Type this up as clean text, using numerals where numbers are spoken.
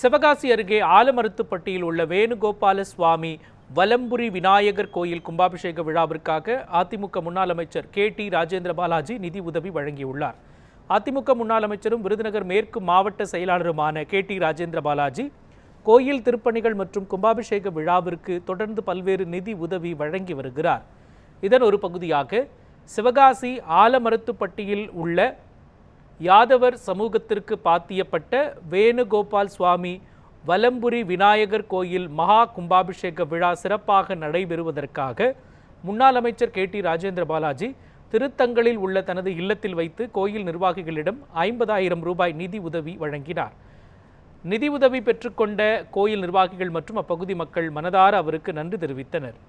சிவகாசி அருகே ஆலமரத்துப்பட்டியில் உள்ள வேணுகோபால சுவாமி வலம்புரி விநாயகர் கோயில் கும்பாபிஷேக விழாவிற்காக அதிமுக முன்னாள் அமைச்சர் KT ராஜேந்திர பாலாஜி நிதி உதவி வழங்கியுள்ளார். அதிமுக முன்னாள் அமைச்சரும் விருதுநகர் மேற்கு மாவட்ட செயலாளருமான KT ராஜேந்திர பாலாஜி கோயில் திருப்பணிகள் மற்றும் கும்பாபிஷேக விழாவிற்கு தொடர்ந்து பல்வேறு நிதி உதவி வழங்கி வருகிறார். இதன் ஒரு பகுதியாக சிவகாசி ஆலமரத்துப்பட்டியில் உள்ள யாதவர் சமூகத்திற்கு பாத்தியப்பட்ட வேணுகோபால் சுவாமி வலம்புரி விநாயகர் கோயில் மகா கும்பாபிஷேக விழா சிறப்பாக நடைபெறுவதற்காக முன்னாள் அமைச்சர் KT ராஜேந்திர பாலாஜி திருத்தங்களில் உள்ள தனது இல்லத்தில் வைத்து கோயில் நிர்வாகிகளிடம் 50,000 ரூபாய் நிதி உதவி வழங்கினார். நிதி உதவி பெற்றுக்கொண்ட கோயில் நிர்வாகிகள் மற்றும் அப்பகுதி மக்கள் மனதார அவருக்கு நன்றி தெரிவித்தனர்.